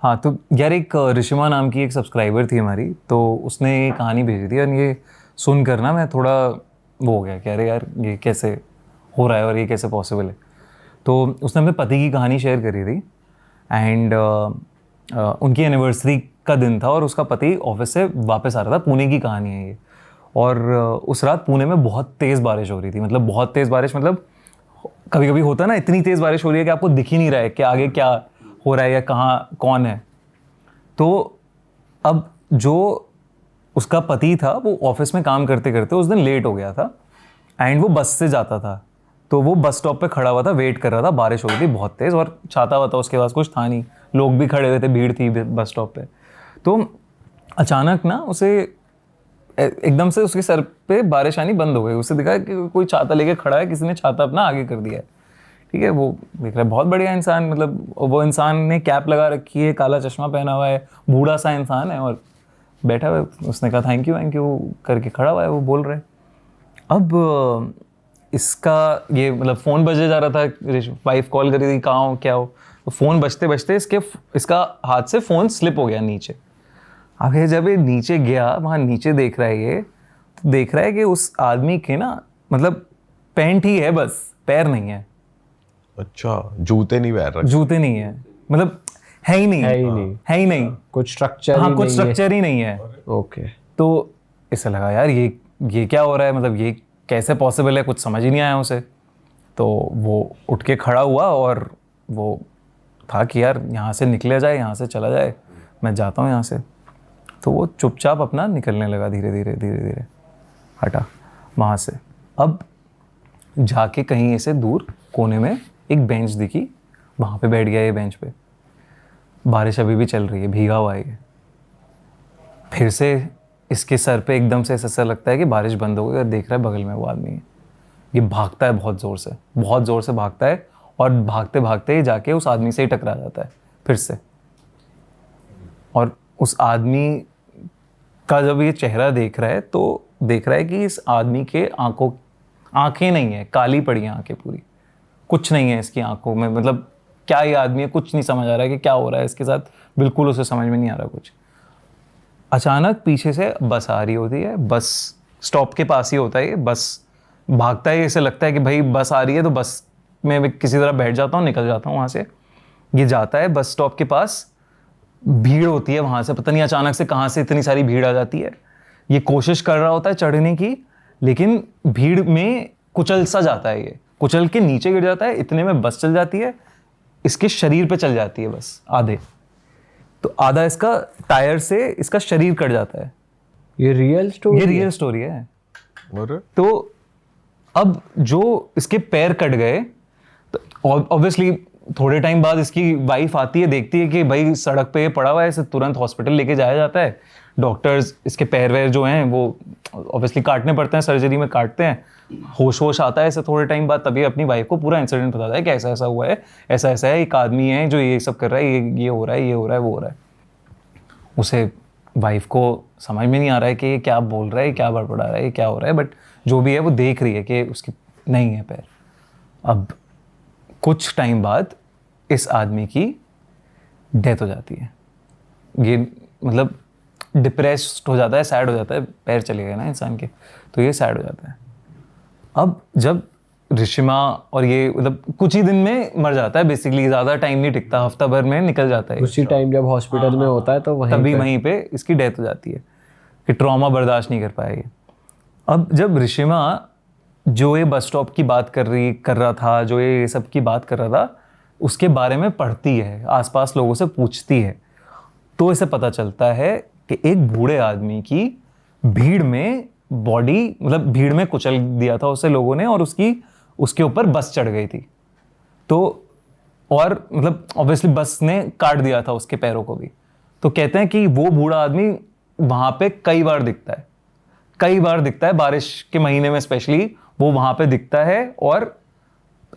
हाँ तो यार एक ऋषिमा नाम की एक सब्सक्राइबर थी हमारी, तो उसने ये कहानी भेजी थी और ये सुनकर ना मैं थोड़ा वो हो गया कि अरे यार ये कैसे हो रहा है और ये कैसे पॉसिबल है। तो उसने अपने पति की कहानी शेयर करी थी एंड उनकी एनिवर्सरी का दिन था और उसका पति ऑफिस से वापस आ रहा था। पुणे की कहानी है ये। और उस रात पुणे में बहुत तेज़ बारिश हो रही थी, मतलब बहुत तेज़ बारिश, मतलब कभी कभी होता है ना इतनी तेज़ बारिश हो रही है कि आपको दिख ही नहीं रहा है कि आगे क्या हो रहा है या कहाँ कौन है। तो अब जो उसका पति था वो ऑफिस में काम करते करते उस दिन लेट हो गया था एंड वो बस से जाता था। तो वो बस स्टॉप पे खड़ा हुआ था, वेट कर रहा था। बारिश हो रही थी बहुत तेज़ और छाता वाता उसके पास कुछ था नहीं, लोग भी खड़े हुए थे, भीड़ थी बस स्टॉप पे। तो अचानक ना उसे एकदम से उसके सर पे बारिश आनी बंद हो गई। उसे दिखा कि कोई छाता लेके खड़ा है, किसी ने छाता अपना आगे कर दिया है। ठीक है, वो देख रहा है बहुत बढ़िया इंसान, मतलब वो इंसान ने कैप लगा रखी है, काला चश्मा पहना हुआ है, बूढ़ा सा इंसान है और बैठा हुआ है। उसने कहा थैंक यू करके खड़ा हुआ है, वो बोल रहे हैं। अब इसका ये मतलब फ़ोन बजे जा रहा था, वाइफ कॉल करी थी कहाँ हो क्या हो। तो फ़ोन बजते बजते इसका हाथ से फ़ोन स्लिप हो गया नीचे। अब ये जब ये नीचे गया, वहाँ नीचे देख रहा है ये, तो देख रहा है कि उस आदमी के ना मतलब पैंट ही है बस, पैर नहीं है। अच्छा, जूते नहीं पहन रखे? जूते नहीं है, मतलब है ही नहीं, है ही नहीं, कुछ स्ट्रक्चर हाँ कुछ स्ट्रक्चर ही नहीं है। ओके। तो इसे लगा यार ये क्या हो रहा है, मतलब ये कैसे पॉसिबल है, कुछ समझ ही नहीं आया उसे। तो वो उठ के खड़ा हुआ और वो था कि यार यहाँ से निकला जाए, यहाँ से चला जाए, मैं जाता हूँ यहाँ से। तो वो चुपचाप अपना निकलने लगा, धीरे धीरे हटा वहाँ से। अब जाके कहीं ऐसे दूर कोने में एक बेंच दिखी, वहाँ पे बैठ गया ये बेंच पे। बारिश अभी भी चल रही है, भीगा हुआ है। फिर से इसके सर पे एकदम से ऐसा लगता है कि बारिश बंद हो गई और देख रहा है बगल में वो आदमी है। ये भागता है बहुत ज़ोर से भागता है और भागते भागते ही जाके उस आदमी से ही टकरा जाता है फिर से। और उस आदमी का जब ये चेहरा देख रहा है तो देख रहा है कि इस आदमी के आंखें नहीं है, काली पड़ी हैं आंखें पूरी, कुछ नहीं है इसकी आंखों में। मतलब क्या ये आदमी है, कुछ नहीं समझ आ रहा है कि क्या हो रहा है इसके साथ, बिल्कुल उसे समझ में नहीं आ रहा कुछ। अचानक पीछे से बस आ रही होती है, बस स्टॉप के पास ही होता है ये, बस भागता है। ऐसे लगता है कि भाई बस आ रही है तो बस में किसी तरह बैठ जाता हूँ, निकल जाता हूँ वहाँ से। ये जाता है बस स्टॉप के पास, भीड़ होती है वहाँ से, पता नहीं अचानक से कहाँ से इतनी सारी भीड़ आ जाती है। ये कोशिश कर रहा होता है चढ़ने की, लेकिन भीड़ में कुचल सा जाता है, ये कुचल के नीचे गिर जाता है। इतने में बस चल जाती है, इसके शरीर पे चल जाती है बस आधे, तो आधा इसका टायर से इसका शरीर कट जाता है। ये रियल स्टोरी है। और तो अब जो इसके पैर कट गए, तो ऑब्वियसली थोड़े टाइम बाद इसकी वाइफ आती है, देखती है कि भाई सड़क पे पड़ा हुआ है, इसे तुरंत हॉस्पिटल लेके जाया जाता है। डॉक्टर्स इसके पैर वैर जो हैं वो ऑब्वियसली काटने पड़ते हैं, सर्जरी में काटते हैं। होश आता है इसे थोड़े टाइम बाद, तभी अपनी वाइफ को पूरा इंसिडेंट बताता है कि ऐसा ऐसा हुआ है, ऐसा ऐसा है, एक आदमी है जो ये सब कर रहा है, ये हो रहा है, ये हो रहा है, वो हो रहा है। उसे वाइफ को समझ में नहीं आ रहा है कि ये क्या बोल रहा है, क्या बड़बड़ा रहा है, ये क्या हो रहा है, बट जो भी है वो देख रही है कि उसकी नहीं है पैर। अब कुछ टाइम बाद इस आदमी की डेथ हो जाती है। ये मतलब डिप्रेस्ड हो जाता है, सैड हो जाता है, पैर चले गए ना इंसान के, तो ये सैड हो जाता है। अब जब ऋषिमा और ये मतलब कुछ ही दिन में मर जाता है बेसिकली, ज़्यादा टाइम नहीं टिकता, हफ्ता भर में निकल जाता है। उसी टाइम जब हॉस्पिटल में होता है तो वहीं पे इसकी डेथ हो जाती है कि ट्रॉमा बर्दाश्त नहीं कर पाएगी। अब जब ऋषिमा जो ये बस स्टॉप की बात कर रहा था, जो ये सब की बात कर रहा था, उसके बारे में पढ़ती है, आसपास लोगों से पूछती है, तो इसे पता चलता है कि एक बूढ़े आदमी की भीड़ में बॉडी, मतलब भीड़ में कुचल दिया था उसे लोगों ने और उसके ऊपर बस चढ़ गई थी। तो और मतलब ऑब्वियसली बस ने काट दिया था उसके पैरों को भी। तो कहते हैं कि वो बूढ़ा आदमी वहाँ पे कई बार दिखता है, बारिश के महीने में स्पेशली वो वहाँ पे दिखता है। और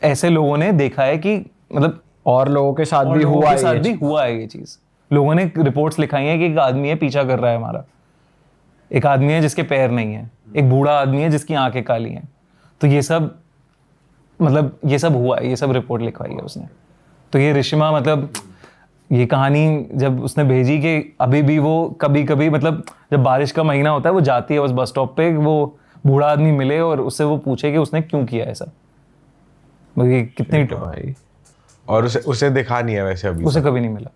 ऐसे लोगों ने देखा है कि मतलब और लोगों के साथ भी हुआ है ये चीज़। लोगों ने रिपोर्ट्स लिखाई हैं कि एक आदमी है पीछा कर रहा है हमारा, एक आदमी है जिसके पैर नहीं है, एक बूढ़ा आदमी है जिसकी आंखें काली हैं। तो ये सब मतलब ये सब हुआ है, ये सब रिपोर्ट लिखवाई है उसने। तो ये ऋषिमा मतलब ये कहानी जब उसने भेजी कि अभी भी वो कभी कभी मतलब जब बारिश का महीना होता है वो जाती है उस बस स्टॉप पे, वो बूढ़ा आदमी मिले और उससे वो पूछे कि उसने क्यों किया ऐसा। ये कितनी भाई और उसे दिखा नहीं है वैसे अभी। उसे कभी नहीं मिला,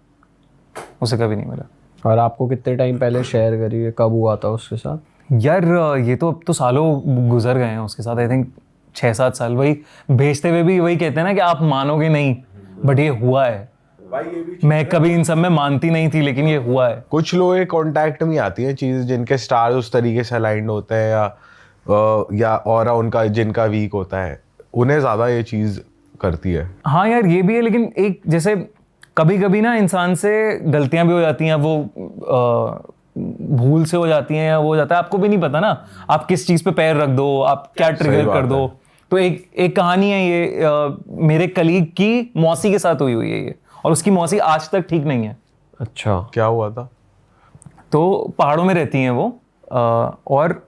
उसे कभी नहीं मिला। और आपको कितने टाइम पहले शेयर करी है, कब हुआ था उसके साथ? यार ये तो अब तो सालों गुजर गए हैं उसके साथ, आई थिंक 6-7 साल। वही भेजते हुए भी वही कहते हैं ना कि आप मानोगे नहीं बट ये हुआ है। मैं कभी इन सब में मानती नहीं थी लेकिन ये हुआ है। कुछ लोग कांटेक्ट में आती हैं चीज़ जिनके स्टार्स उस तरीके से अलाइंड होते हैं या ऑरा उनका जिनका वीक होता है, उन्हें ज़्यादा ये चीज़ करती है। हाँ यार ये भी है, लेकिन एक जैसे कभी कभी ना इंसान से गलतियां भी हो जाती हैं, वो भूल से हो जाती हैं या वो हो जाता है, आपको भी नहीं पता ना आप किस चीज़ पे पैर रख दो, आप क्या ट्रिगर कर दो। तो एक कहानी है ये, मेरे कलीग की मौसी के साथ हुई है ये, और उसकी मौसी आज तक ठीक नहीं है। अच्छा, क्या हुआ था? तो पहाड़ों में रहती हैं वो, और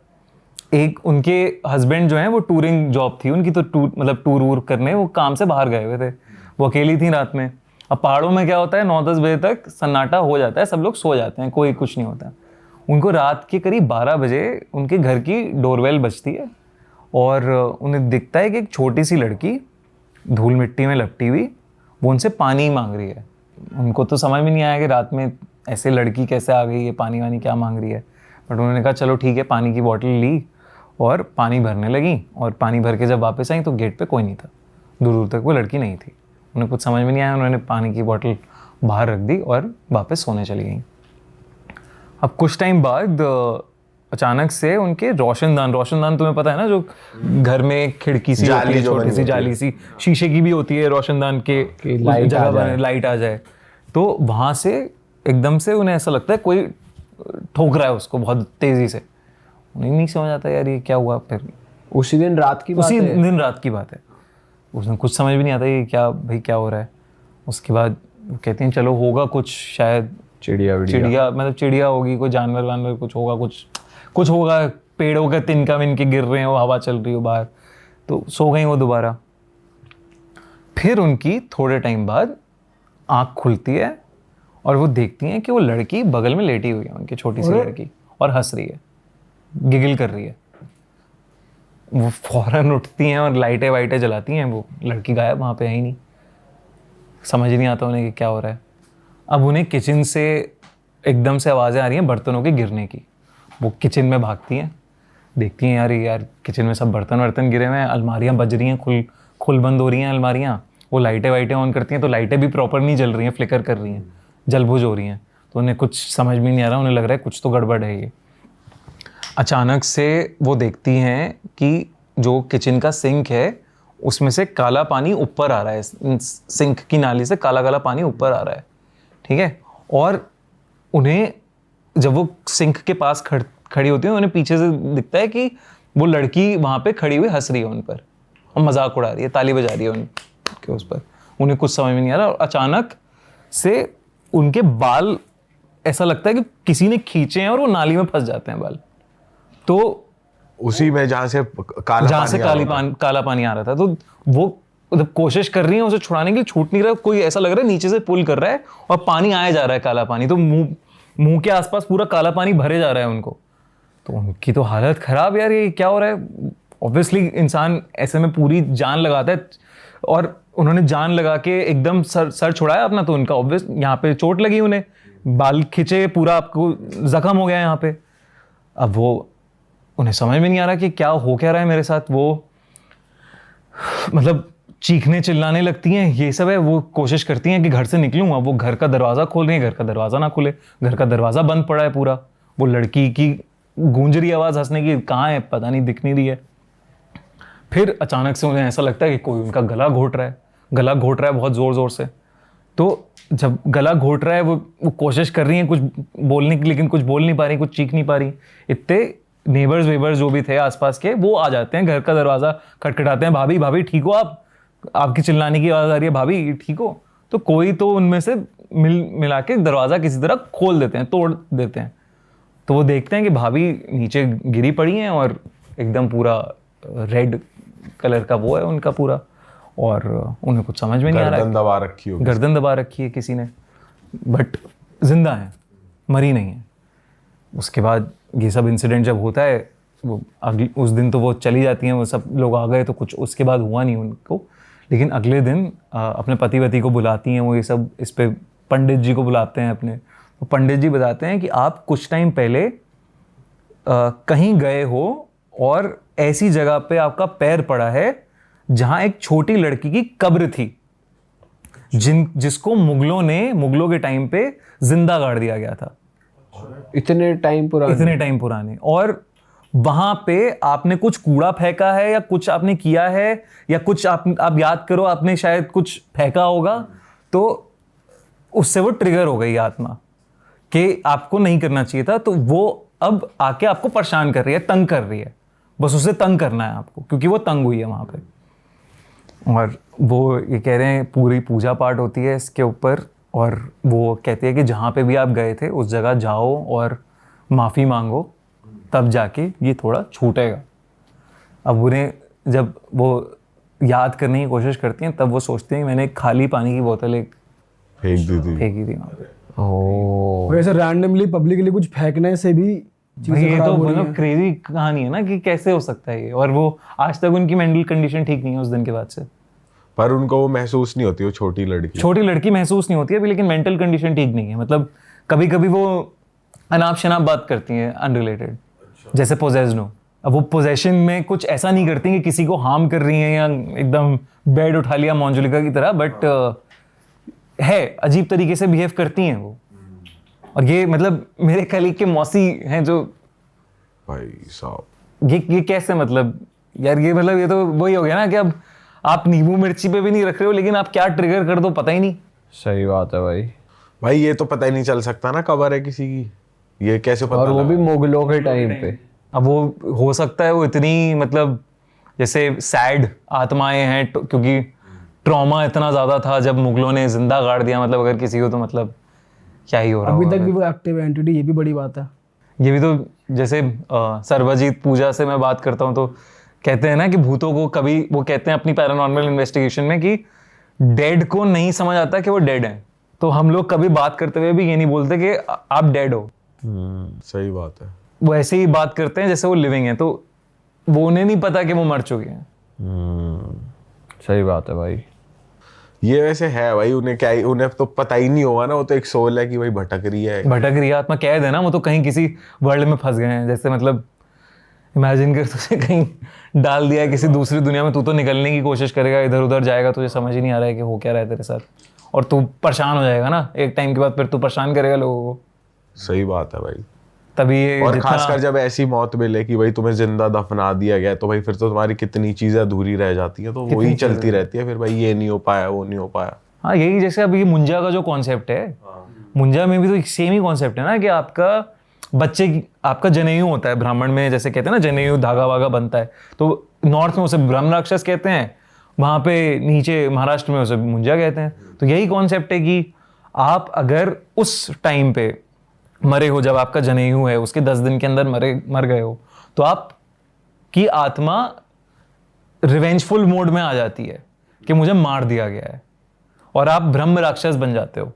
एक उनके हस्बैंड जो हैं वो टूरिंग जॉब थी उनकी, तो मतलब टूर वूर करने वो काम से बाहर गए हुए थे, वो अकेली थी रात में। अब पहाड़ों में क्या होता है 9-10 बजे तक सन्नाटा हो जाता है, सब लोग सो जाते हैं, कोई कुछ नहीं होता। उनको रात के करीब 12 बजे उनके घर की डोरबेल बजती है और उन्हें दिखता है कि एक छोटी सी लड़की धूल मिट्टी में लपटी हुई वो उनसे पानी मांग रही है। उनको तो समझ में नहीं आया कि रात में ऐसे लड़की कैसे आ गई है, पानी वानी क्या मांग रही है, बट उन्होंने कहा चलो ठीक है, पानी की बॉटल ली और पानी भरने लगी। और पानी भर के जब वापस आई तो गेट पे कोई नहीं था, दूर दूर तक वो लड़की नहीं थी। उन्हें कुछ समझ में नहीं आया, उन्होंने पानी की बोतल बाहर रख दी और वापस सोने चली गई। अब कुछ टाइम बाद अचानक से उनके रोशनदान तुम्हें पता है ना, जो घर में खिड़की सी होती है, छोटी सी जाली सी शीशे की भी होती है, रोशनदान के जगह पर लाइट आ जाए, तो वहां से एकदम से उन्हें ऐसा लगता है कोई ठोक रहा है उसको बहुत तेजी से। उन्हें नहीं समझ आता यार ये क्या हुआ। फिर उसी दिन रात की बात है? उसी दिन रात की बात है। उसमें कुछ समझ भी नहीं आता ये क्या भाई क्या हो रहा है। उसके बाद कहते हैं चलो होगा कुछ, शायद चिड़िया मतलब चिड़िया होगी, कोई जानवर वानवर कुछ होगा, कुछ होगा, पेड़ों का तिनका मिनके गिर रहे हो, हवा चल रही हो बाहर। तो सो गई वो दोबारा। फिर उनकी थोड़े टाइम बाद आँख खुलती है और वो देखती हैं कि वो लड़की बगल में लेटी हुई है, उनकी छोटी सी लड़की, और हंस रही है, गिगिल कर रही है। वो फौरन उठती हैं और लाइटें वाइटें जलाती हैं, वो लड़की गायब, वहाँ पे है ही नहीं। समझ नहीं आता उन्हें कि क्या हो रहा है। अब उन्हें किचन से एकदम से आवाज़ें आ रही हैं बर्तनों के गिरने की। वो किचन में भागती हैं, देखती हैं यार किचन में सब बर्तन गिरे हुए हैं, अलमारियाँ बज रही हैं, खुल बंद हो रही हैं अलमारियाँ। वो लाइटें वाइटें ऑन करती हैं तो लाइटें भी प्रॉपर नहीं जल रही हैं, फ्लिकर कर रही हैं, जलबुझ हो रही हैं। तो उन्हें कुछ समझ में नहीं आ रहा, उन्हें लग रहा है कुछ तो गड़बड़ है ये। अचानक से वो देखती हैं कि जो किचन का सिंक है उसमें से काला पानी ऊपर आ रहा है, सिंक की नाली से काला काला पानी ऊपर आ रहा है, ठीक है। और उन्हें जब वो सिंक के पास खड़ी होती है, उन्हें पीछे से दिखता है कि वो लड़की वहाँ पे खड़ी हुई हंस रही है उन पर और मजाक उड़ा रही है, ताली बजा रही है उनके उस पर। उन्हें कुछ समझ में नहीं आ रहा और अचानक से उनके बाल ऐसा लगता है कि किसी ने खींचे हैं और वो नाली में फंस जाते हैं बाल। तो उसी में जहाँ से काला पानी आ रहा था, तो वो मतलब कोशिश कर रही है उसे छुड़ाने के लिए, छूट नहीं रहा। कोई ऐसा लग रहा है नीचे से पुल कर रहा है और पानी आया जा रहा है, काला पानी। तो मुंह के आसपास पूरा काला पानी भरे जा रहा है उनको। तो उनकी तो हालत खराब, यार ये क्या हो रहा है। ऑब्वियसली इंसान ऐसे में पूरी जान लगाता है और उन्होंने जान लगा के एकदम सर छुड़ाया अपना, तो उनका ऑब्वियस यहाँ पे चोट लगी, उन्हें बाल खिंचे, पूरा आपको जख्म हो गया यहाँ पे। अब वो उन्हें समझ में नहीं आ रहा कि क्या हो क्या रहा है मेरे साथ। वो मतलब चीखने चिल्लाने लगती हैं, ये सब है। वो कोशिश करती हैं कि घर से निकलूँ। अब वो घर का दरवाज़ा खोल रही है, घर का दरवाज़ा ना खुले, घर का दरवाज़ा बंद पड़ा है पूरा। वो लड़की की गूंज रही आवाज़ हंसने की, कहाँ है पता नहीं, दिख नहीं रही है। फिर अचानक से उन्हें ऐसा लगता है कि कोई उनका गला घोट रहा है बहुत ज़ोर ज़ोर से। तो जब गला घोट रहा है, वो कोशिश कर रही हैं कुछ बोलने की, लेकिन कुछ बोल नहीं पा रही, कुछ चीख नहीं पा रही। इतने नेबर्स वेबर्स जो भी थे आसपास के, वो आ जाते हैं, घर का दरवाज़ा खटखटाते हैं, भाभी ठीक हो आप, आपकी चिल्लाने की आवाज़ आ रही है, भाभी ठीक हो। तो कोई तो उनमें से मिला के दरवाज़ा किसी तरह खोल देते हैं, तोड़ देते हैं। तो वो देखते हैं कि भाभी नीचे गिरी पड़ी हैं और एकदम पूरा रेड कलर का वो है उनका पूरा, और उन्हें कुछ समझ में नहीं आ रहा है। गर्दन दबा रखी है किसी ने। बट जिंदा हैं, मरी नहीं है। उसके बाद ये सब इंसिडेंट जब होता है, वो अगले उस दिन तो वो चली जाती हैं, वो सब लोग आ गए तो कुछ उसके बाद हुआ नहीं उनको। लेकिन अगले दिन अपने पति वती को बुलाती हैं वो, ये सब इस पे पंडित जी को बुलाते हैं अपने। तो पंडित जी बताते हैं कि आप कुछ टाइम पहले कहीं गए हो और ऐसी जगह पे आपका पैर पड़ा है जहां एक छोटी लड़की की कब्र थी, जिसको मुगलों के टाइम पे जिंदा गाड़ दिया गया था। इतने टाइम पुराने। और वहां पे आपने कुछ कूड़ा फेंका है या कुछ आपने किया है, या कुछ आप याद करो, आपने शायद कुछ फेंका होगा, तो उससे वो ट्रिगर हो गई आत्मा कि आपको नहीं करना चाहिए था। तो वो अब आके आपको परेशान कर रही है, तंग कर रही है, बस उसे तंग करना है आपको, क्योंकि वो तंग हुई है वहां पे। और वो ये कह रहे हैं पूरी पूजा पाठ होती है इसके ऊपर, और वो कहते हैं कि जहाँ पे भी आप गए थे उस जगह जाओ और माफ़ी मांगो, तब जाके ये थोड़ा छूटेगा। अब उन्हें जब वो याद करने की कोशिश करती हैं तब वो सोचते हैं मैंने एक खाली पानी की बोतल एक फेंकी थी वहाँ पे। वैसे रैंडमली पब्लिकली कुछ फेंकने से भी ये तो मतलब क्रेजी कहानी है ना कि कैसे हो सकता है ये। और वो आज तक उनकी मेंटल कंडीशन ठीक नहीं है उस दिन के बाद से। पर उनको वो महसूस नहीं होती, वो छोटी लड़की महसूस नहीं होती है अभी, लेकिन मेंटल कंडीशन ठीक नहीं है। मतलब कभी कभी वो अनाप शनाप बात करती हैं अनरिलेटेड, जैसे पोजेस्ड हो। अब वो पोजेशन में कुछ ऐसा नहीं करती कि किसी को हार्म कर रही हैं या एकदम बेड उठा लिया मोंजुलिका की तरह, बट है अजीब तरीके से बिहेव करती हैं वो। और ये मतलब मेरे कलीग के मौसी हैं जो, भाई साहब ये कैसे, मतलब यार ये मतलब ये तो वही हो गया ना कि अब आप नींबू मिर्ची पे भी नहीं रख रहे हो, लेकिन आप क्या ट्रिगर कर दो पता ही नहीं। सही बात है भाई ये तो पता ही नहीं चल सकता ना कब्र है किसी की, ये कैसे पता? और वो भी मुगलों के टाइम पे। अब वो हो सकता है वो इतनी मतलब जैसे सैड आत्माएं हैं क्योंकि ट्रॉमा इतना ज्यादा था जब मुगलों ने जिंदा गाड़ दिया। मतलब अगर किसी को तो मतलब क्या ही हो रहा अभी होगा। तक भी वो एक्टिव एंटिटी, ये भी बड़ी बात है। ये भी तो जैसे सर्वजीत पूजा से मैं बात करता हूँ तो कहते हैं ना कि भूतों को कभी, वो कहते हैं अपनी पैरानॉर्मल इन्वेस्टिगेशन में कि डेड को नहीं समझ आता कि वो डेड है। तो हम लोग कभी बात करते हुए भी ये नहीं बोलते कि आप डेड हो। सही बात है। वो ऐसे ही बात करते हैं जैसे वो लिविंग है, तो वो उन्हें नहीं पता कि वो मर चुके हैं। सही बात है भाई। ये वैसे है भाई, उन्हें तो पता ही नहीं होगा ना, वो तो एक सोल है कि भाई भटक रही है आत्मा कैद है ना, वो तो कहीं किसी वर्ल्ड में फंस गए हैं। जैसे मतलब इमेजिन कर तुझे कहीं डाल दिया है किसी दूसरी दुनिया में, तू तो निकलने की कोशिश करेगा, इधर उधर जाएगा, तुझे समझ ही नहीं आ रहा है कि हो क्या रहा है तेरे साथ, और तू परेशान हो जाएगा ना एक टाइम के बाद, फिर तू परेशान करेगा लोगों को। सही बात है भाई। तभी और खासकर जब ऐसी मौत मिले कि भाई तुम्हें जिंदा दफना दिया गया, तो भाई फिर तो तुम्हारी कितनी चीजें अधूरी रह जाती है, तो वही चलती रहती है फिर भाई, ये नहीं हो पाया, वो नहीं हो पाया। हाँ, यही जैसे अभी मुंजा का जो कॉन्सेप्ट है, मुंजा में भी तो सेम ही कॉन्सेप्ट है ना कि आपका आपका जनेयू होता है ब्राह्मण में, जैसे कहते हैं ना जनेयू धागा वागा बनता है, तो नॉर्थ में उसे ब्रह्म राक्षस कहते हैं, वहाँ पे नीचे महाराष्ट्र में उसे मुंजा कहते हैं। तो यही कॉन्सेप्ट है कि आप अगर उस टाइम पे मरे हो, जब आपका जनेयू है उसके 10 दिन के अंदर मर गए हो, तो आप की आत्मा रिवेंजफुल मोड में आ जाती है कि मुझे मार दिया गया है, और आप ब्रह्म राक्षस बन जाते हो।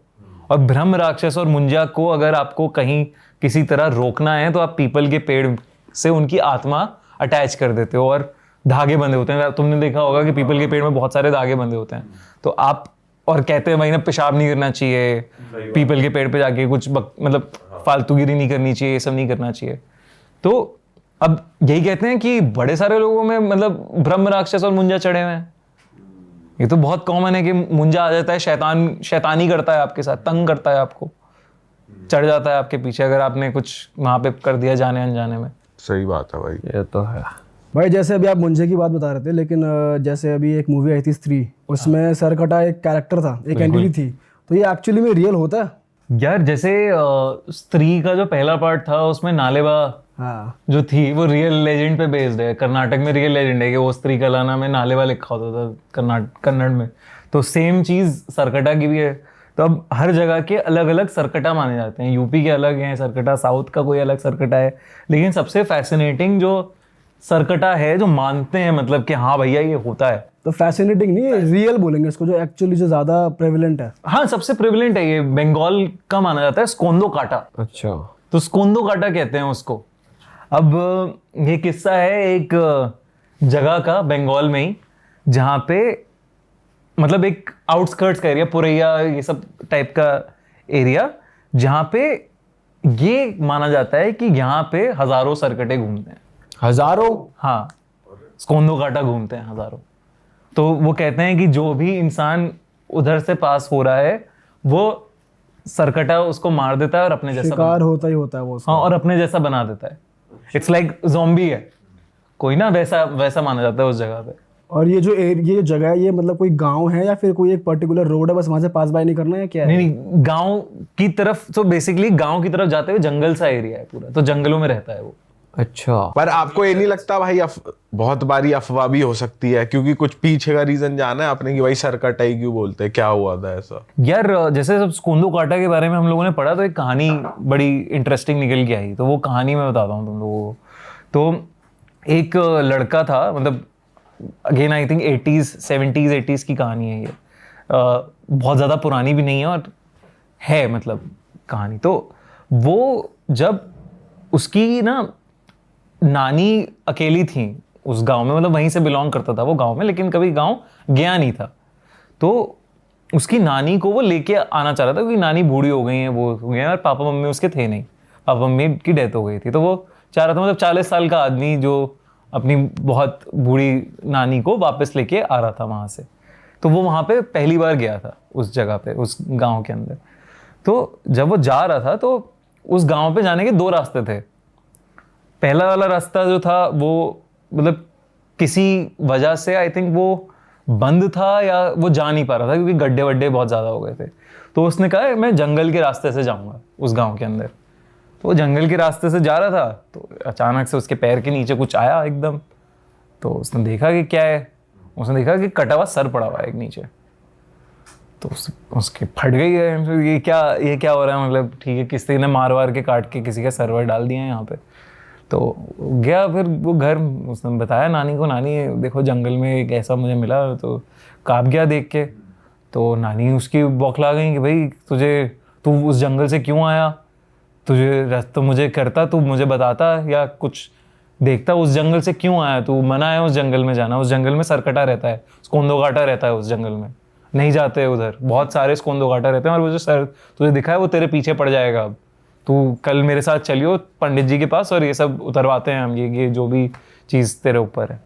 और ब्रह्म राक्षस और मुंजा को अगर आपको कहीं किसी तरह रोकना है तो आप पीपल के पेड़ से उनकी आत्मा अटैच कर देते हो, और धागे बंधे होते हैं। तुमने देखा होगा कि पीपल के पेड़ में बहुत सारे धागे बंधे होते हैं, तो आप और कहते हैं भाई ना पेशाब नहीं करना चाहिए, पीपल के पेड़ पे जाके कुछ मतलब फालतूगिरी नहीं करनी चाहिए, ये सब नहीं करना चाहिए। तो अब यही कहते हैं कि बड़े सारे लोगों में मतलब ब्रह्म राक्षस और मुंजा चढ़े हुए हैं। ये तो बहुत कॉमन है कि मुंजा आ जाता है, शैतानी करता है आपके साथ, तंग करता है आपको, चढ़ जाता है आपके पीछे अगर आपने कुछ वहां पे कर दिया जाने अनजाने में। सही बात है भाई। ये तो है भाई। जैसे अभी आप मुंजे की बात बता रहे थे, लेकिन जैसे अभी एक मूवी आई थी स्त्री, उसमें सरकटा एक कैरेक्टर था, एक एंटिटी थी, तो ये एक्चुअली में रियल होता है यार? जैसे स्त्री का जो पहला पार्ट था उसमें नालेबा जो थी वो रियल लेजेंड पे बेस्ड है। कर्नाटक में रियल लेजेंड है कि वो स्त्री कलाना में नालेबा लिखा होता था कन्नड़ में। तो सेम चीज सरकटा की भी है। तो अब हर जगह के अलग अलग सरकटा माने जाते हैं। यूपी के अलग हैं सरकटा, साउथ का कोई अलग सरकटा है, लेकिन सबसे फैसिनेटिंग जो सरकटा है जो मानते हैं मतलब कि हाँ भैया ये होता है, तो फैसिनेटिंग नहीं, रियल बोलेंगे इसको, जो एक्चुअली जो ज़्यादा प्रेवलेंट है। हाँ, सबसे प्रिविलेंट है ये, बंगाल का माना जाता है स्कोंदो काटा। अच्छा। तो स्कोंदो काटा कहते हैं उसको। अब ये किस्सा है एक जगह का बंगाल में ही, जहाँ पे मतलब एक आउटस्कर्ट्स का एरिया, पुरैया ये सब टाइप का एरिया, जहाँ पे ये माना जाता है कि यहाँ पे हजारों सरकटे घूमते हैं। हजारों? हाँ, स्कोंदो काटा घूमते हैं हजारों। तो वो कहते हैं कि जो भी इंसान उधर से पास हो रहा है वो सरकटा उसको मार देता है और अपने जैसा शिकार होता ही होता है वो उसका। हाँ, और अपने जैसा बना देता है। इट्स लाइक ज़ॉम्बी है कोई ना, वैसा वैसा माना जाता है उस जगह पे। और ये जो जगह है, ये मतलब कोई गांव है या फिर कोई एक पर्टिकुलर रोड है, बस वहां से पास बाय नहीं करना है, क्या है? नहीं, गांव की तरफ, तो बेसिकली गांव की तरफ जाते हुए जंगल सा एरिया है पूरा, तो जंगलों में रहता है वो। अच्छा। पर आपको ये नहीं लगता भाई बहुत बारी अफवाह भी हो सकती है, क्योंकि कुछ पीछे का रीजन जाना है आपने कि भाई सरकटाई क्यों बोलते हैं, क्या हुआ था ऐसा? यार जैसे सब स्कोंदो काटा के बारे में हम लोगों ने पढ़ा, तो एक कहानी बड़ी इंटरेस्टिंग निकल के आई, तो वो कहानी मैं बताता हूँ तुम लोगों को। तो एक लड़का था, मतलब again I think 70s 80s की कहानी है ये, बहुत ज़्यादा पुरानी भी नहीं है और है मतलब कहानी। तो वो जब उसकी ना नानी अकेली थी उस गांव में, मतलब वहीं से बिलोंग करता था वो गांव में, लेकिन कभी गांव गया नहीं था। तो उसकी नानी को वो लेके आना चाह रहा था, क्योंकि नानी बूढ़ी हो गई है, वो हो गए हैं, और पापा मम्मी उसके थे नहीं, पापा मम्मी की डेथ हो गई थी। तो वो चाह रहा था, मतलब 40 साल का आदमी जो अपनी बहुत बूढ़ी नानी को वापस लेके आ रहा था वहाँ से। तो वो वहाँ पे पहली बार गया था उस जगह पे, उस गाँव के अंदर। तो जब वो जा रहा था तो उस गाँव पे जाने के 2 रास्ते थे। पहला वाला रास्ता जो था वो मतलब किसी वजह से आई थिंक वो बंद था या वो जा नहीं पा रहा था, क्योंकि गड्ढे वड्ढे बहुत ज़्यादा हो गए थे। तो उसने कहा मैं जंगल के रास्ते से जाऊंगा उस गांव के अंदर। तो वो जंगल के रास्ते से जा रहा था, तो अचानक से उसके पैर के नीचे कुछ आया एकदम। तो उसने देखा कि क्या है, उसने देखा कि कटा हुआ सर पड़ा हुआ है एक नीचे। तो उसके फट गई है, ये क्या हो रहा है, मतलब ठीक है किसी ने मार वार के काट के किसी का सर्वर डाल दिया है यहाँ पे। तो गया फिर वो घर, उसने बताया नानी को, नानी देखो जंगल में एक ऐसा मुझे मिला। तो काँप गया देख के। तो नानी उसकी बौखला गई कि भाई तू उस जंगल से क्यों आया, तुझे रास्ता मुझे करता, तू मुझे बताता या कुछ देखता, उस जंगल से क्यों आया, तू मना है उस जंगल में जाना, उस जंगल में सरकटा रहता है, स्कोंदो काटा रहता है उस जंगल में, नहीं जाते उधर, बहुत सारे स्कोंदो काटा रहते हैं और वो जो सर तुझे दिखा है वो तेरे पीछे पड़ जाएगा। अब तू कल मेरे साथ चलियो पंडित जी के पास और ये सब उतरवाते हैं हम, ये जो भी चीज़ तेरे ऊपर है।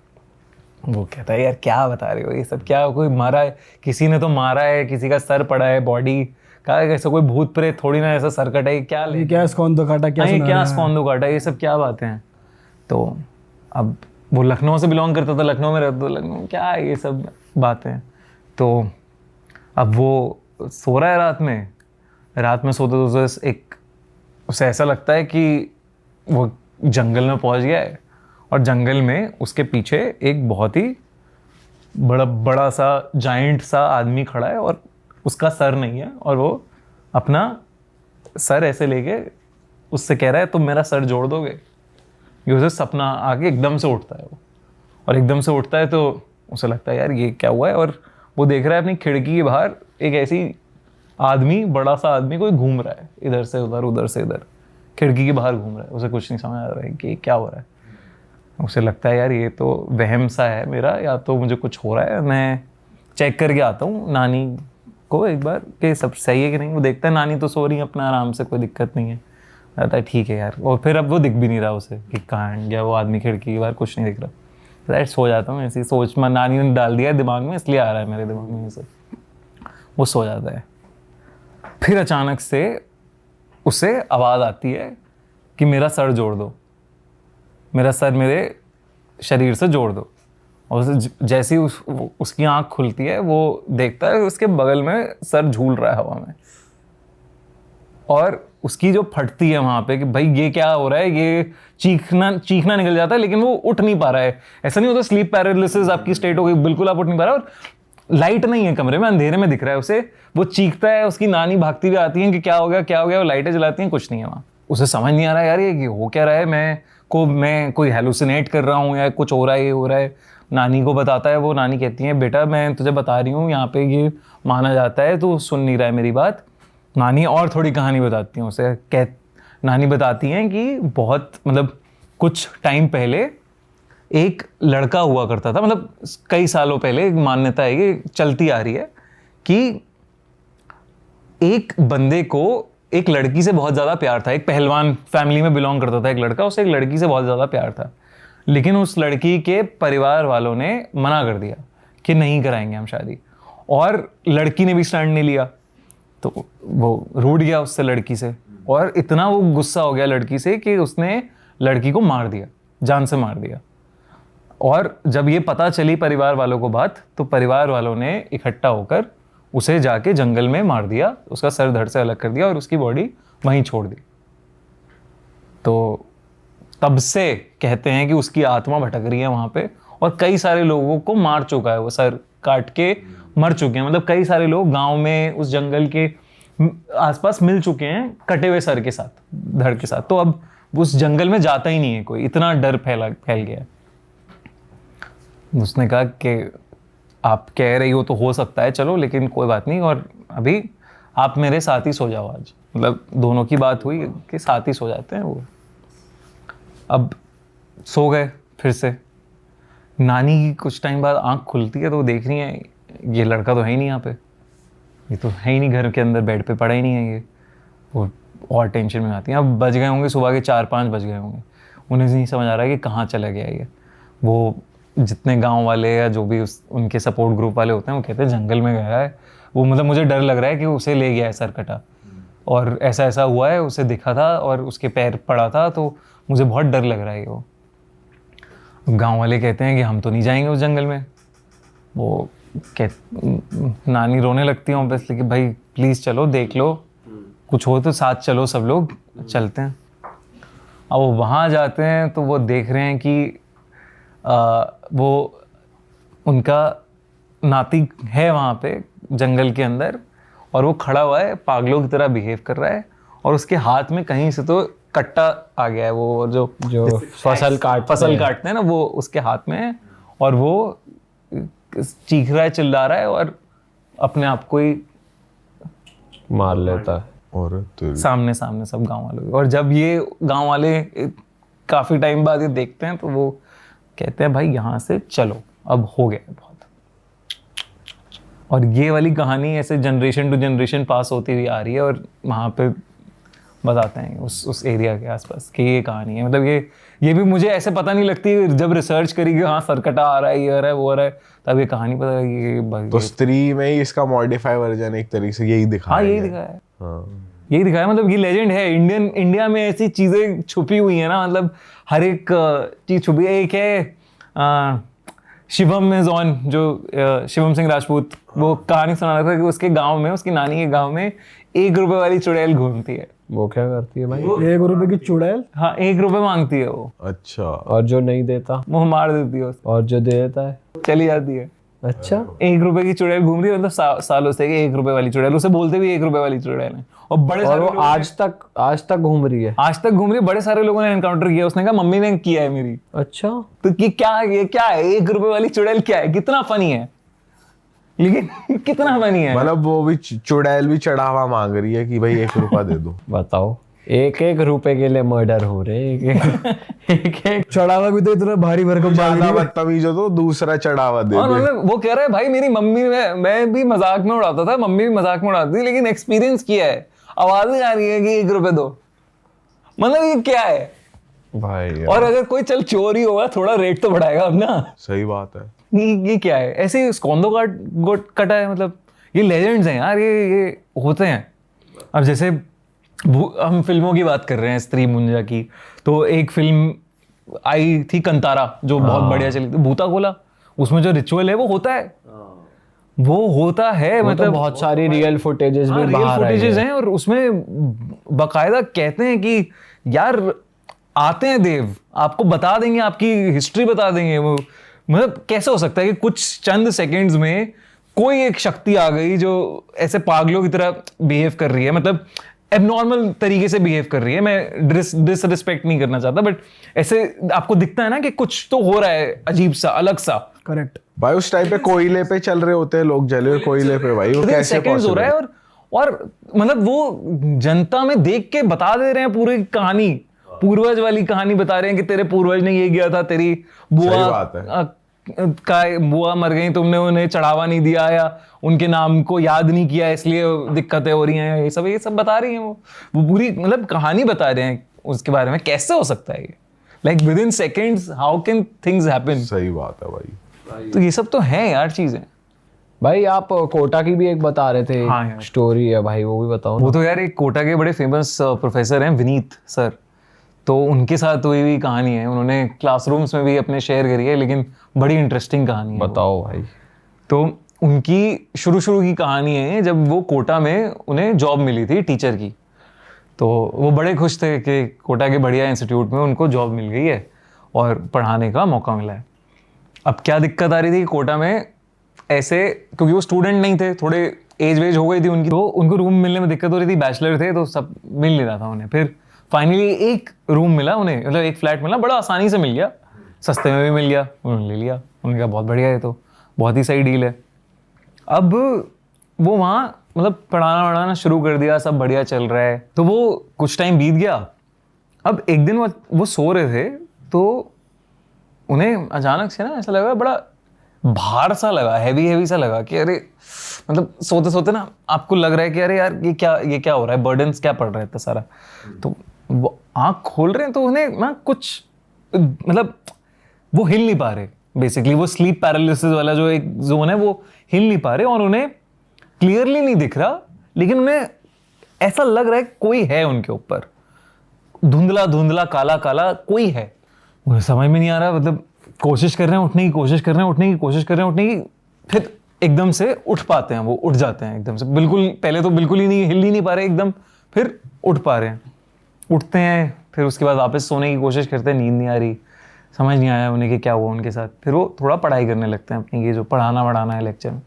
वो कहता है यार क्या बता रहे हो, ये सब क्या, कोई मारा है, किसी ने तो मारा है, किसी का सर पड़ा है बॉडी का, ऐसा कोई भूत प्रेत थोड़ी ना ऐसा सर कटा है, क्या ले क्या स्कोंदो काटा, क्या स्कोंदो काटा, ये सब क्या बातें हैं। तो अब वो लखनऊ से बिलोंग करता था, लखनऊ में रहता था, लखनऊ क्या है ये सब बातें। तो अब वो सो रहा है रात में सोते सोते एक उसे ऐसा लगता है कि वो जंगल में पहुंच गया है और जंगल में उसके पीछे एक बहुत ही बड़ा सा जाइंट सा आदमी खड़ा है और उसका सर नहीं है, और वो अपना सर ऐसे लेके उससे कह रहा है तुम मेरा सर जोड़ दोगे। ये उसे सपना आके एकदम से उठता है वो, और एकदम से उठता है तो उसे लगता है यार ये क्या हुआ है, और वो देख रहा है अपनी खिड़की के बाहर एक ऐसी आदमी, बड़ा सा आदमी कोई घूम रहा है, इधर से उधर से इधर, खिड़की के बाहर घूम रहा है। उसे कुछ नहीं समझ आ रहा है कि क्या हो रहा है। उसे लगता है यार ये तो वहम सा है मेरा, या तो मुझे कुछ हो रहा है, मैं चेक करके आता हूँ नानी को एक बार कि सब सही है कि नहीं। वो देखता है नानी तो सो रही है अपना आराम से, कोई दिक्कत नहीं है। कहता है ठीक है यार, और फिर अब वो दिख भी नहीं रहा उसे कि कहाँ गया वो आदमी, खिड़की के बाहर कुछ नहीं दिख रहा। सो जाता हूँ ऐसी सोच में, नानी ने डाल दिया दिमाग में इसलिए आ रहा है मेरे दिमाग में ये सब। वो सो जाता है। फिर अचानक से उसे आवाज़ आती है कि मेरा सर जोड़ दो, मेरा सर मेरे शरीर से जोड़ दो। और उसे जैसे ही उसकी आंख खुलती है वो देखता है उसके बगल में सर झूल रहा है हवा में, और उसकी जो फटती है वहाँ पे कि भाई ये क्या हो रहा है, ये चीखना निकल जाता है, लेकिन वो उठ नहीं पा रहा है। ऐसा नहीं होता स्लीप पैरालिसिस आपकी स्टेट हो गई, बिल्कुल आप उठ नहीं पा रहा, और लाइट नहीं है कमरे में, अंधेरे में दिख रहा है उसे। वो चीखता है, उसकी नानी भागती हुई आती है कि क्या हो गया, वो लाइटें जलाती हैं, कुछ नहीं है वहाँ। उसे समझ नहीं आ रहा है यार ये हो क्या रहा है, मैं कोई हैलुसिनेट कर रहा हूँ या कुछ हो रहा है, ये हो रहा है। नानी को बताता है, वो नानी कहती है बेटा मैं तुझे बता रही हूँ यहाँ पे ये माना जाता है, तू सुन नहीं रहा है मेरी बात। नानी और थोड़ी कहानी बताती हैं उसे, नानी बताती हैं कि बहुत मतलब कुछ टाइम पहले एक लड़का हुआ करता था, मतलब कई सालों पहले एक मान्यता है, ये चलती आ रही है कि एक बंदे को एक लड़की से बहुत ज़्यादा प्यार था। एक पहलवान फैमिली में बिलोंग करता था एक लड़का, उसे एक लड़की से बहुत ज़्यादा प्यार था, लेकिन उस लड़की के परिवार वालों ने मना कर दिया कि नहीं कराएंगे हम शादी, और लड़की ने भी स्टैंड नहीं लिया, तो वो रूठ गया उससे, लड़की से, और इतना वो गुस्सा हो गया लड़की से कि उसने लड़की को मार दिया, जान से मार दिया। और जब ये पता चली परिवार वालों को बात, तो परिवार वालों ने इकट्ठा होकर उसे जाके जंगल में मार दिया, उसका सर धड़ से अलग कर दिया और उसकी बॉडी वहीं छोड़ दी। तो तब से कहते हैं कि उसकी आत्मा भटक रही है वहाँ पे, और कई सारे लोगों को मार चुका है, वो सर काट के मर चुके हैं। मतलब कई सारे लोग गांव में उस जंगल के आसपास मिल चुके हैं कटे हुए सर के साथ, धड़ के साथ। तो अब उस जंगल में जाता ही नहीं है कोई, इतना डर फैल गया है। उसने कहा कि आप कह रही हो सकता है, चलो, लेकिन कोई बात नहीं, और अभी आप मेरे साथ ही सो जाओ आज। मतलब दोनों की बात हुई कि साथ ही सो जाते हैं वो। अब सो गए फिर से। नानी की कुछ टाइम बाद आंख खुलती है तो वो देख रही है ये लड़का तो है ही नहीं यहाँ पे, ये तो है ही नहीं घर के अंदर, बेड पे पड़ा ही नहीं है ये। वो और टेंशन में आती हैं। अब बज गए होंगे सुबह के 4-5 बज गए होंगे, उन्हें नहीं समझ आ रहा है कि कहाँ चला गया ये। वो जितने गांव वाले या जो भी उनके सपोर्ट ग्रुप वाले होते हैं वो कहते हैं जंगल में गया है वो, मतलब मुझे डर लग रहा है कि उसे ले गया है सरकटा, और ऐसा ऐसा हुआ है, उसे दिखा था और उसके पैर पड़ा था, तो मुझे बहुत डर लग रहा है वो। गांव वाले कहते हैं कि हम तो नहीं जाएंगे उस जंगल में। वो नानी रोने लगती है ऑब्वियसली कि भाई प्लीज़ चलो, देख लो, कुछ हो तो साथ चलो, सब लोग चलते हैं। अब वो वहाँ जाते हैं तो वो देख रहे हैं कि वो उनका नाती है वहाँ पे जंगल के अंदर, और वो खड़ा हुआ है, पागलों की तरह बिहेव कर रहा है, और उसके हाथ में कहीं से तो कट्टा आ गया है, वो जो फसल काटते हैं ना, वो उसके हाथ में है, और वो चीख रहा है, चिल्ला रहा है, और अपने आप को ही मार लेता है। और सामने सब गांव वालों। और जब ये गांव वाले काफी टाइम बाद ये देखते हैं तो वो कहते हैं भाई यहाँ से चलो, अब हो गया बहुत। और ये वाली कहानी ऐसे जनरेशन टू जनरेशन पास होती हुई आ रही है, और वहाँ पे बताते हैं उस एरिया के आसपास कि ये कहानी है। मतलब ये भी मुझे ऐसे पता नहीं लगती, जब रिसर्च करी कि हाँ सरकटा आ रहा है, ये आ रहा है, वो आ रहा है, तब ये कहानी पता लगी। तो स्त्री में ही इसका मॉडिफाई वर्जन एक तरीके से यही दिखाया है। यही दिखाया, मतलब ये लेजेंड है। इंडिया में ऐसी चीज़ें छुपी हुई है ना, मतलब हर एक चीज़ छुपी है। एक है शिवम में जॉन, जो शिवम सिंह राजपूत, वो कहानी सुना रहा था कि उसके गांव में, उसकी नानी के गांव में 1 रुपए वाली चुड़ैल घूमती है। वो क्या करती है भाई? 1 रुपए की चुड़ैल? हाँ, 1 रुपए मांगती है वो। अच्छा। और जो नहीं देता मुंह मार देती है उसको। और जो दे देता है चली जाती है। अच्छा, 1 रुपए की चुड़ैल घूम रही है, मतलब सालों से 1 रुपए वाली चुड़ैल, उसे बोलते भी 1 रुपए वाली चुड़ैल है। और बड़े और सारे वो लोग आज तक घूम रही है। आज तक घूम रही है। बड़े सारे लोगों ने एनकाउंटर किया। उसने कहा मम्मी ने किया है मेरी। अच्छा, तो ये क्या है 1 रुपए वाली चुड़ैल क्या है? कितना फनी है, लेकिन कितना फनी है। मतलब वो भी चुड़ैल भी चढ़ावा मांग रही है कि भाई 1 रुपया दे दो। बताओ, 1-1 रुपए के लिए मर्डर हो रहे एक चढ़ावा भी तो इतना भारी भरकम ज्यादा बदतमीज हो तो दूसरा चढ़ावा दे और दे। मतलब वो कह रहा है भाई मेरी मम्मी मैं भी मजाक में उड़ाता था, मम्मी भी मजाक में उड़ाती थी, लेकिन एक्सपीरियंस किया है, आवाज ही आ रही है कि 1 रुपए दो। मतलब ये क्या है भाई यार। और अगर कोई चल चोरी होगा थोड़ा रेट तो बढ़ाएगा अब ना। सही बात है। ये क्या है? ऐसे स्कॉन्दो कटा है। मतलब ये लेजेंड्स हैं यार, ये होते हैं। अब जैसे हम फिल्मों की बात कर रहे हैं, स्त्री मुंजा की, तो एक फिल्म आई थी कंतारा जो बहुत बढ़िया चली थी, भूता कोला। उसमें जो रिचुअल है वो होता है, मतलब तो बहुत सारी रियल फुटेजेस भी बाहर आई हैं। और उसमें बाकायदा कहते हैं कि यार आते हैं देव, आपको बता देंगे, आपकी हिस्ट्री बता देंगे। वो मतलब कैसे हो सकता है कि कुछ चंद सेकंड्स में कोई एक शक्ति आ गई जो ऐसे पागलों की तरह बिहेव कर रही है, मतलब एबनॉर्मल तरीके से बिहेव कर रही है। मैं डिसरिस्पेक्ट नहीं करना चाहता, बट ऐसे आपको दिखता है ना कि कुछ तो हो रहा है अजीब सा, अलग सा, करेक्ट। भाई उस टाइम पे कोयले पे चल रहे होते हैं लोग, जले हुए कोयले पे, भाई वो Within कैसे seconds हो रहा है पॉसिबल? और मतलब वो जनता में देख के बता दे रहे हैं पूरी कहानी, पूर्वज वाली कहानी बता रहे हैं कि तेरे पूर्वज ने ये किया था, तेरी बुआ बात है। बुआ मर गई, तुमने उन्हें चढ़ावा नहीं दिया या उनके नाम को याद नहीं किया इसलिए दिक्कतें हो रही हैं, ये सब बता रही हैं वो पूरी मतलब कहानी बता रहे हैं उसके बारे में। कैसे हो सकता है ये? Like with in seconds how can things happen? सही बात है भाई। तो ये सब तो है यार चीजें। भाई आप कोटा की भी एक बता रहे थे, हाँ यार। स्टोरी है भाई, वो भी बताओ वो ना। तो यार एक कोटा के बड़े फेमस प्रोफेसर हैं विनीत सर, तो उनके साथ हुई हुई कहानी है, उन्होंने क्लासरूम्स में भी अपने शेयर करी है, लेकिन बड़ी इंटरेस्टिंग कहानी है वो। बताओ भाई। तो उनकी शुरू की कहानी है जब वो कोटा में उन्हें जॉब मिली थी टीचर की, तो वो बड़े खुश थे कि कोटा के बढ़िया इंस्टीट्यूट में उनको जॉब मिल गई है और पढ़ाने का मौका मिला है। अब क्या दिक्कत आ रही थी कोटा में ऐसे, क्योंकि वो स्टूडेंट नहीं थे, थोड़े एज वेज हो गई थी उनकी, तो उनको रूम मिलने में दिक्कत हो रही थी, बैचलर थे तो सब मिल नहीं रहा था उन्हें। फिर फाइनली एक रूम मिला उन्हें, मतलब एक फ्लैट मिला, बड़ा आसानी से मिल गया, सस्ते में भी मिल गया, उन्होंने ले लिया। उन्होंने कहा बहुत बढ़िया है, तो बहुत ही सही डील है। अब वो वहाँ मतलब पढ़ाना शुरू कर दिया, सब बढ़िया चल रहा है। तो वो कुछ टाइम बीत गया। अब एक दिन वो सो रहे थे तो उन्हें अचानक से ना ऐसा लगा, बड़ा भार सा लगा, हैवी सा लगा कि अरे, मतलब सोते सोते ना आपको लग रहा है कि अरे यार ये क्या हो रहा है, बर्डन्स क्या पड़ रहा है इतना सारा। तो वो आँख खोल रहे हैं तो उन्हें ना कुछ मतलब वो हिल नहीं पा रहे, बेसिकली वो स्लीप पैरालिसिस वाला जो एक जोन है वो हिल नहीं पा रहे, और उन्हें क्लियरली नहीं दिख रहा, लेकिन उन्हें ऐसा लग रहा है कोई है उनके ऊपर, धुंधला काला कोई है। उन्हें समझ में नहीं आ रहा, मतलब कोशिश कर रहे हैं उठने की, कोशिश कर रहे हैं उठने की, फिर एकदम से उठ पाते हैं, वो उठ जाते हैं एकदम से, बिल्कुल पहले तो बिल्कुल ही नहीं, हिल ही नहीं पा रहे एकदम, फिर उठ पा रहे हैं, उठते हैं, फिर उसके बाद वापस सोने की कोशिश करते हैं, नींद नहीं आ रही, समझ नहीं आया उन्हें कि क्या हुआ उनके साथ। फिर वो थोड़ा पढ़ाई करने लगते हैं अपनी, ये जो पढ़ाना है लेक्चर में।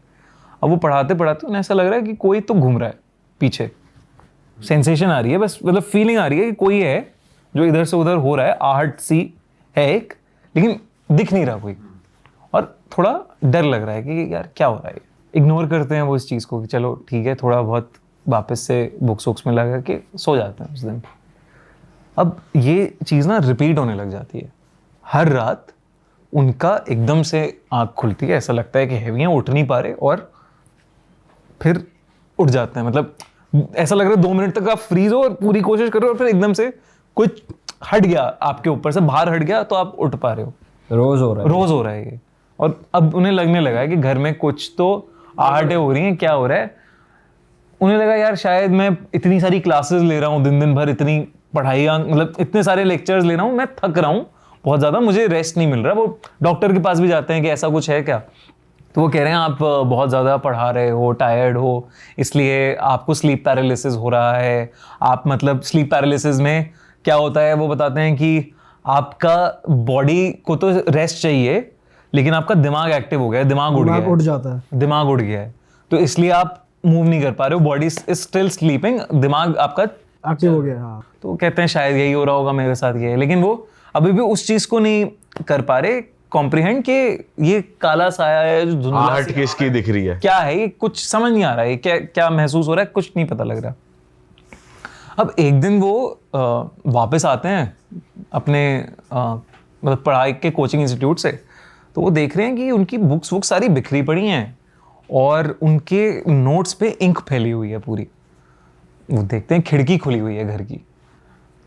अब वो पढ़ाते उन्हें ऐसा लग रहा है कि कोई तो घूम रहा है पीछे, सेंसेशन आ रही है, बस मतलब फीलिंग आ रही है कि कोई है जो इधर से उधर हो रहा है, आहट सी है एक, लेकिन दिख नहीं रहा कोई, और थोड़ा डर लग रहा है कि यार क्या हो रहा है। इग्नोर करते हैं वो इस चीज़ को कि चलो ठीक है, थोड़ा बहुत वापस से बुक्स वुक्स में लगा के सो जाते हैं उस दिन। अब ये चीज़ ना रिपीट होने लग जाती है, हर रात उनका एकदम से आँख खुलती है, ऐसा लगता है कि हैवी हैं, उठ नहीं पा रहे, और फिर उठ जाते हैं। मतलब ऐसा लग रहा है 2 मिनट तक आप फ्रीज हो और पूरी कोशिश कर रहे हो, और फिर एकदम से कुछ हट गया आपके ऊपर से, बाहर हट गया, तो आप उठ पा रहे हो। रोज हो रहा है ये। और अब उन्हें लगने लगा है कि घर में कुछ तो आहटें हो रही हैं, क्या हो रहा है। उन्हें लगा यार शायद मैं इतनी सारी क्लासेस ले रहा हूँ, दिन भर इतनी पढ़ाई, मतलब इतने सारे लेक्चर्स ले रहा हूँ, मैं थक रहा हूँ बहुत ज़्यादा, मुझे रेस्ट नहीं मिल रहा। वो डॉक्टर के पास भी जाते हैं कि ऐसा कुछ है क्या, तो वो कह रहे हैं आप बहुत ज़्यादा पढ़ा रहे हो, टायर्ड हो, इसलिए आपको स्लीप पैरालिसिस हो रहा है। आप मतलब स्लीप पैरालिसिस में क्या होता है वो बताते हैं कि आपका बॉडी को तो रेस्ट चाहिए, लेकिन आपका दिमाग एक्टिव हो गया है, दिमाग उठ जाता है, दिमाग उड़ गया है, तो इसलिए आप मूव नहीं कर पा रहे हो, बॉडी इज स्टिल स्लीपिंग, दिमाग आपका एक्टिव हो गया। हाँ, तो कहते हैं शायद यही हो रहा होगा मेरे साथ, ये है। लेकिन वो अभी भी उस चीज़ को नहीं कर पा रहे कॉम्प्रिहेंड कि ये काला साया है जो धुंधला आहट किसकी दिख रही है, क्या है, ये कुछ समझ नहीं आ रहा है, क्या महसूस हो रहा है, कुछ नहीं पता लग रहा। अब एक दिन वो वापस आते हैं अपने मतलब पढ़ाई के कोचिंग इंस्टीट्यूट से, तो वो देख रहे हैं कि उनकी बुक्स सारी बिखरी पड़ी हैं और उनके नोट्स पे इंक फैली हुई है पूरी। वो देखते हैं खिड़की खुली हुई है घर की,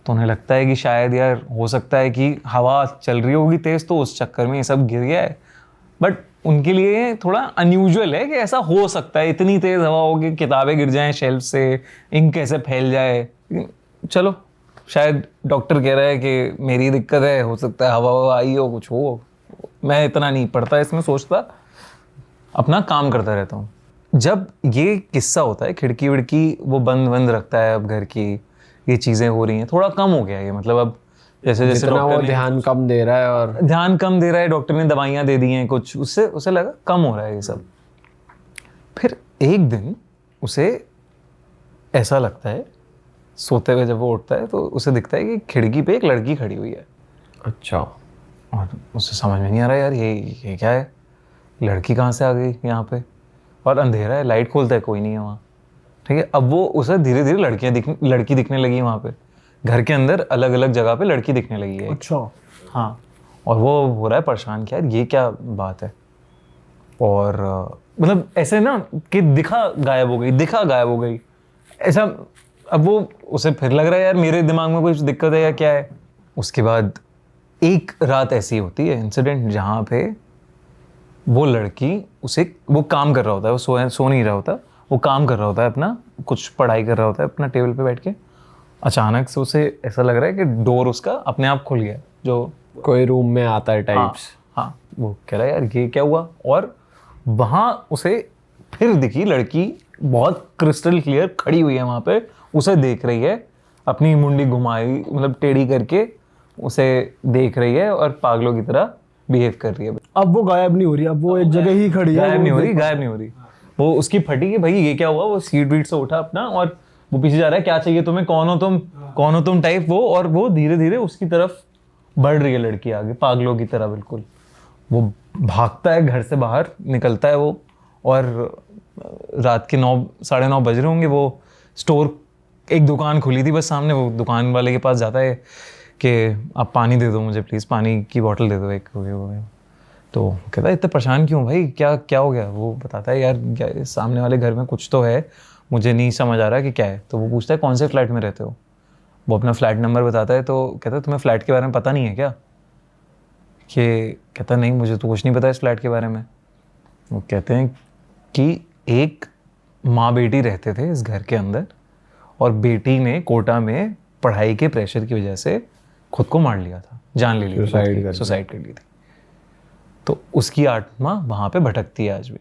तो उन्हें लगता है कि शायद यार हो सकता है कि हवा चल रही होगी तेज़, तो उस चक्कर में ये सब गिर गया है। बट उनके लिए थोड़ा अनयूजुअल है कि ऐसा हो सकता है, इतनी तेज़ हवा होगी, किताबें गिर जाएं शेल्फ से, इंक कैसे फैल जाए। चलो शायद डॉक्टर कह रहा है कि मेरी दिक्कत है, हो सकता है हवा आई हो, कुछ हो, मैं इतना नहीं पढ़ता इसमें, सोचता, अपना काम करता रहता हूँ। जब ये किस्सा होता है, खिड़की विड़की वो बंद रखता है, अब घर की ये चीज़ें हो रही हैं, थोड़ा कम हो गया है ये, मतलब अब जैसे वो ध्यान कम दे रहा है, और डॉक्टर ने दवाइयाँ दे दी हैं कुछ, उससे उसे लगा कम हो रहा है ये सब। फिर एक दिन उसे ऐसा लगता है, सोते हुए जब वो उठता है तो उसे दिखता है कि खिड़की पे एक लड़की खड़ी हुई है। अच्छा, और उसे समझ में नहीं आ रहा यार ये क्या है। लड़की कहाँ से आ गई यहाँ पे, और अंधेरा है, लाइट खोलता है, कोई नहीं है वहाँ। ठीक है, अब वो उसे धीरे धीरे लड़की दिखने लगी वहाँ पे, घर के अंदर अलग अलग जगह पे लड़की दिखने लगी है। अच्छा। हाँ, और वो हो रहा है परेशान कि यार ये क्या बात है। और मतलब ऐसे ना कि दिखा गायब हो गई ऐसा। अब वो उसे फिर लग रहा है यार मेरे दिमाग में कुछ दिक्कत है या क्या है। उसके बाद एक रात ऐसी होती है इंसिडेंट जहाँ पे वो लड़की वो काम कर रहा होता है, वो सो नहीं रहा होता, वो काम कर रहा होता है अपना, कुछ पढ़ाई कर रहा होता है अपना टेबल पे बैठ के। अचानक से उसे ऐसा लग रहा है कि डोर उसका अपने आप खुल गया, जो कोई रूम में आता है टाइप्स। हाँ, वो कह रहा है यार ये क्या हुआ। और वहाँ उसे फिर दिखी लड़की बहुत क्रिस्टल क्लियर खड़ी हुई है वहाँ पे, उसे देख रही है, अपनी मुंडी घुमाई मतलब टेढ़ी करके उसे देख रही है और पागलों की तरह बिहेव कर रही है। अब वो गायब नहीं हो रही, अब वो एक जगह ही खड़ी है। गायब नहीं हो रही। वो उसकी फटी कि भाई ये क्या हुआ। वो सीट वीट से उठा अपना और वो पीछे जा रहा है, क्या चाहिए तुम्हें, कौन हो तुम टाइप वो। और वो धीरे धीरे उसकी तरफ बढ़ रही है लड़की आगे, पागलों की तरह बिल्कुल। वो भागता है घर से बाहर, निकलता है वो, और रात के 9-9:30 बज रहे होंगे। वो स्टोर, एक दुकान खुली थी बस सामने, वो दुकान वाले के पास जाता है कि आप पानी दे दो मुझे प्लीज़, पानी की बोतल दे दो एक। तो कहता है इतना परेशान क्यों भाई, क्या हो गया। वो बताता है यार सामने वाले घर में कुछ तो है, मुझे नहीं समझ आ रहा कि क्या है। तो वो पूछता है कौन से फ्लैट में रहते हो। वो अपना फ्लैट नंबर बताता है। तो कहता है तुम्हें फ्लैट के बारे में पता नहीं है क्या। कि कहता नहीं मुझे तो कुछ नहीं पता इस फ्लैट के बारे में। वो कहते हैं कि एक माँ बेटी रहते थे इस घर के अंदर, और बेटी ने कोटा में पढ़ाई के प्रेशर की वजह से खुद को मार लिया था, जान ले ली थी, सुसाइड कर ली थी। तो उसकी आत्मा वहाँ पे भटकती है आज भी।